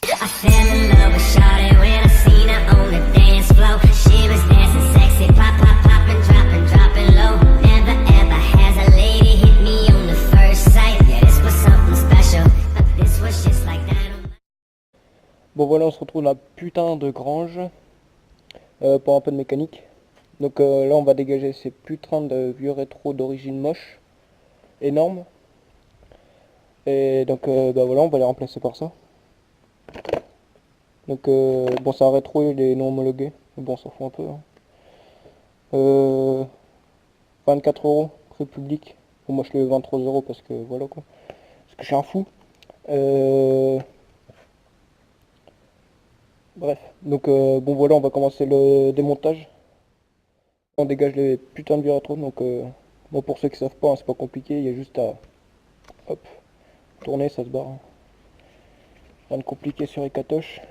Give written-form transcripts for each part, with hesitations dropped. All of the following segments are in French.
I fell in love with Shawty when I seen her on the dance floor. She was dancing sexy, pop, pop, popping, dropping, dropping low. Never ever has a lady hit me on the first sight. Yeah, this was something special, but this was just like dynamite. Bon voilà, on se retrouve dans la putain de grange pour un peu de mécanique. Donc là on va dégager ces putains de vieux rétro d'origine moche, énorme. Et donc bah voilà, on va les remplacer par ça. Donc bon, c'est un rétro, il est non homologué, mais bon, on s'en fout un peu. Hein. 24 euros, prix public. Bon, moi je le 23 euros parce que voilà quoi. Parce que je suis un fou. Bref, donc bon voilà, on va commencer le démontage. On dégage les putains de vieux rétro, donc bon, pour ceux qui savent pas, hein, c'est pas compliqué, il y a juste à hop, tourner, ça se barre. Hein. Rien de compliqué sur les catoches.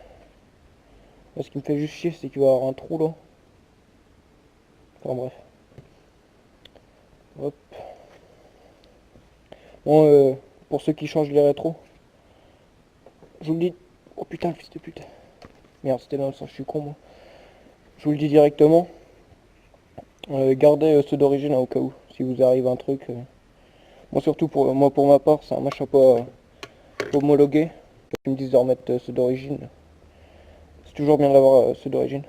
Là, ce qui me fait juste chier, c'est qu'il va y avoir un trou là. Enfin bref. Hop. Bon, pour ceux qui changent les rétros, je vous le dis. Oh putain, le fils de pute. Merde, c'était dans le sens, je suis con moi. Je vous le dis directement. Gardez ceux d'origine hein, au cas où, si vous arrive un truc. Moi surtout pour moi pour ma part, c'est un machin pas homologué. Ils me disent de remettre ceux d'origine. C'est toujours bien d'avoir ceux d'origine.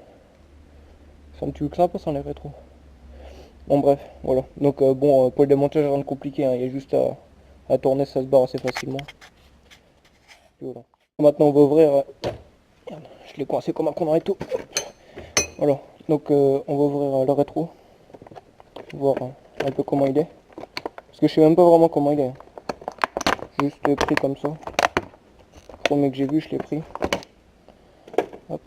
C'est un petit peu sympa sans les rétros. Bon bref, voilà. Donc bon, pour le démontage, rien de compliqué, hein. Il y a juste à tourner, ça se barre assez facilement. Et voilà. Maintenant on va ouvrir... Merde, je l'ai coincé comme un con dans les tout. Voilà, donc on va ouvrir le rétro. Voir un peu comment il est. Parce que je sais même pas vraiment comment il est. Juste pris comme ça. Le premier que j'ai vu, je l'ai pris. Hop.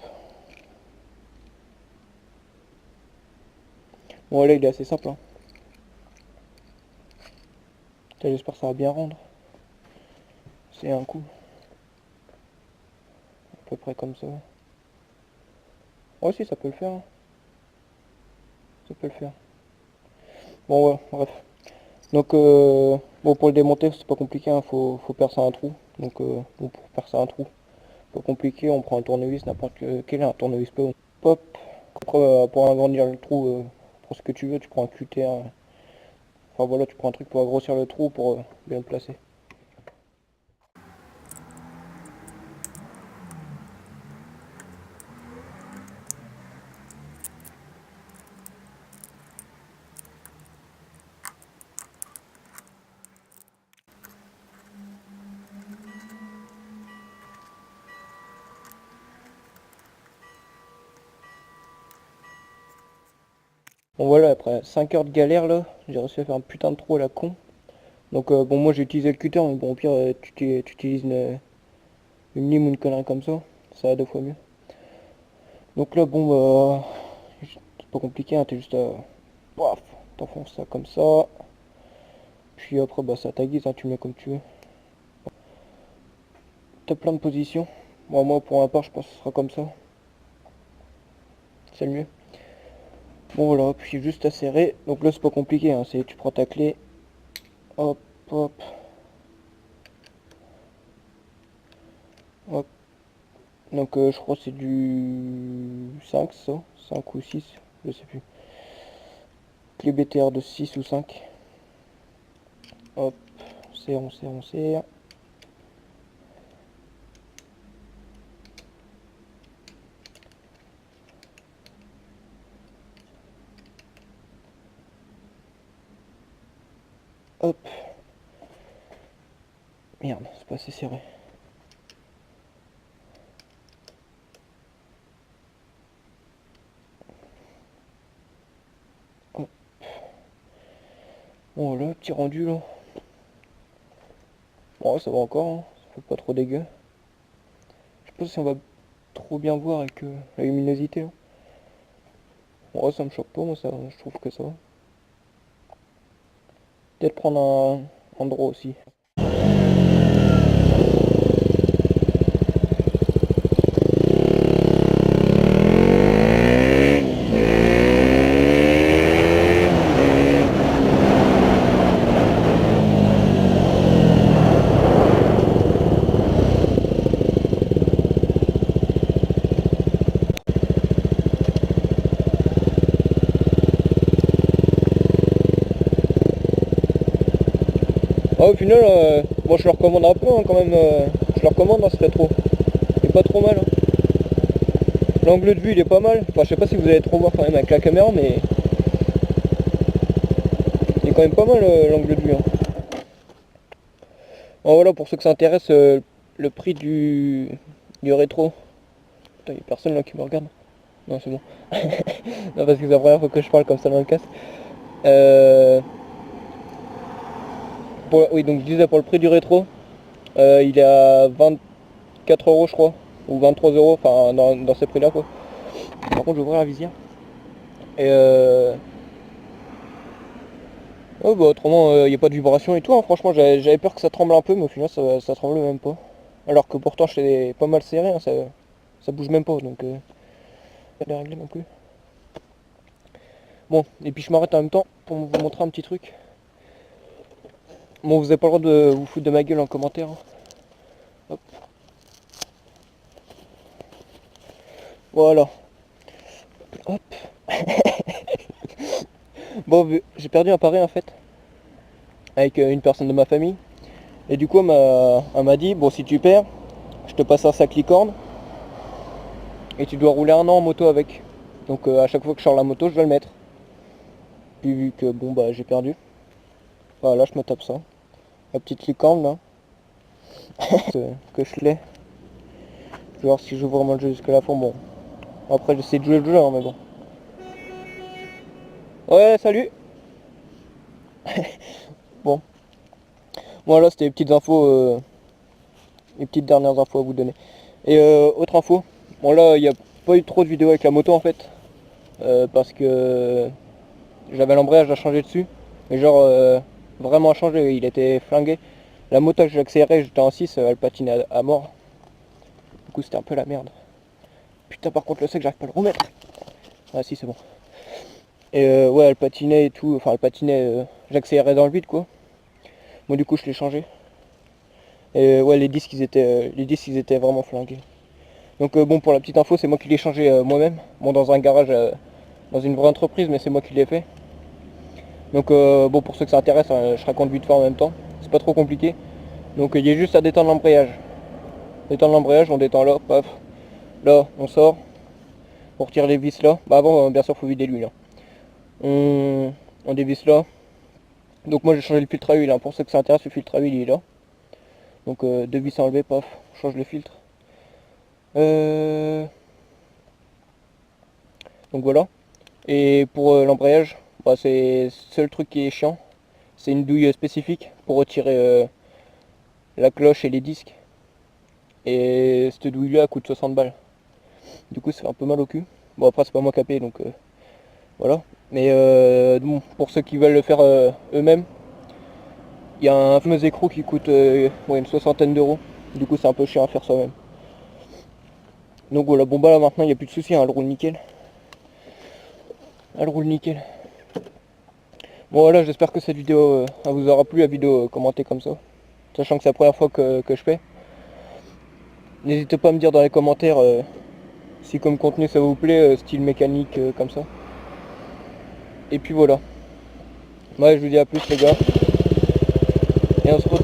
Bon là il est assez simple. Hein. J'espère que ça va bien rendre. C'est un coup. À peu près comme ça. Ouais si ça peut le faire. Hein. Ça peut le faire. Bon ouais, bref. Donc bon pour le démonter c'est pas compliqué, hein. Faut percer un trou. Donc bon, pour percer un trou, pas compliqué, on prend un tournevis, n'importe quel, un tournevis peu. Pop. Après pour agrandir le trou, pour ce que tu veux, tu prends un cutter. Enfin voilà, tu prends un truc pour grossir le trou pour bien le placer. Bon voilà, après 5 heures de galère là, j'ai réussi à faire un putain de trou à la con. Donc bon moi j'ai utilisé le cutter, mais bon au pire tu utilises une lime ou une connerie comme ça va 2 fois mieux. Donc là bon bah c'est pas compliqué, hein, t'es juste à paf, t'enfonces ça comme ça. Puis après bah c'est à ta guise, hein, tu le mets comme tu veux. T'as plein de positions. Bon moi pour ma part je pense que ce sera comme ça. C'est le mieux. Bon voilà, puis juste à serrer. Donc là c'est pas compliqué, hein, c'est tu prends ta clé. Hop, hop. Hop. Donc je crois que c'est du 5 ça, 5 ou 6, je sais plus. Clé BTR de 6 ou 5. Hop, on serre. Hop. Merde, c'est pas assez serré. Hop. Bon là, petit rendu là. Bon ça va encore, hein. Ça fait pas trop dégueu. Je sais pas si on va trop bien voir avec la luminosité. Hein. Bon ça me choque pas, moi ça, je trouve que ça va. Peut-être prendre un draw aussi. Au final, bon, je le recommande un peu hein, quand même. Je le recommande, hein, ce rétro. Il est pas trop mal. Hein. L'angle de vue il est pas mal. Enfin, je sais pas si vous allez trop voir quand même avec la caméra, mais il est quand même pas mal l'angle de vue. Hein. Bon, voilà, pour ceux que ça intéresse, le prix du rétro. Putain, il y a personne là qui me regarde. Non, c'est bon. Non, parce que c'est la première fois que je parle comme ça dans le casque. Oui, donc je disais pour le prix du rétro, il est à 24 € je crois, ou 23 €, enfin dans ces prix là quoi. Par contre je vais ouvrir la visière. Et oh, bah, autrement il n'y a pas de vibration et tout, hein. Franchement j'avais peur que ça tremble un peu, mais au final ça tremble même pas. Alors que pourtant je l'ai pas mal serré, hein, ça bouge même pas, donc pas de régler non plus. Bon, et puis je m'arrête en même temps pour vous montrer un petit truc. Bon, vous avez pas le droit de vous foutre de ma gueule en commentaire. Hein. Hop. Voilà. Hop. Bon, j'ai perdu un pari en fait. Avec une personne de ma famille. Et du coup, elle m'a dit, bon, si tu perds, je te passe un sac licorne. Et tu dois rouler 1 an en moto avec. Donc à chaque fois que je sors la moto, je vais le mettre. Puis vu que, bon, bah j'ai perdu. Voilà, je me tape ça. La petite licorne là. Que je l'ai. Je vais voir si je joue vraiment le jeu jusqu'à la fin. Bon. Après j'essaie de jouer le jeu hein, mais bon. Ouais salut. Bon. Voilà c'était les petites infos. Les petites dernières infos à vous donner. Et autre info. Bon là il n'y a pas eu trop de vidéos avec la moto en fait. Parce que j'avais l'embrayage à changer dessus. Mais genre vraiment à changer, il était flingué. La moto que j'accélérais, j'étais en 6, elle patinait à mort. Du coup c'était un peu la merde. Putain par contre le sec j'arrive pas à le remettre. Ah si c'est bon. Et ouais elle patinait et tout, enfin elle patinait, j'accélérais dans le vide quoi. Moi du coup je l'ai changé. Et ouais les disques ils étaient vraiment flingués. Donc bon pour la petite info c'est moi qui l'ai changé moi-même. Bon dans un garage, dans une vraie entreprise mais c'est moi qui l'ai fait. Donc bon pour ceux que ça intéresse, hein, je raconte vite fait en même temps. C'est pas trop compliqué. Donc il y a juste à détendre l'embrayage. Détendre l'embrayage, on détend là, paf. Là on sort. On retire les vis là. Bah avant bien sûr faut vider l'huile. Hein. On dévisse là. Donc moi j'ai changé le filtre à huile. Hein. Pour ceux que ça intéresse, le filtre à huile il est là. Donc 2 vis enlevées, paf, on change le filtre. Donc voilà. Et pour l'embrayage, bah, c'est le seul truc qui est chiant. C'est une douille spécifique pour retirer la cloche et les disques. Et cette douille là coûte 60 balles. Du coup ça fait un peu mal au cul. Bon après c'est pas moi qui ai payé donc voilà. Mais bon, pour ceux qui veulent le faire eux-mêmes, il y a un fameux écrou qui coûte ouais, une 60aine d'euros. Du coup c'est un peu chiant à faire soi-même. Donc voilà, bon bah là maintenant il n'y a plus de soucis, hein, elle roule nickel. Elle roule nickel. Bon voilà, j'espère que cette vidéo vous aura plu, la vidéo commentée comme ça. Sachant que c'est la première fois que je fais. N'hésitez pas à me dire dans les commentaires si comme contenu ça vous plaît, style mécanique comme ça. Et puis voilà. Moi je vous dis à plus les gars. Et on se retrouve.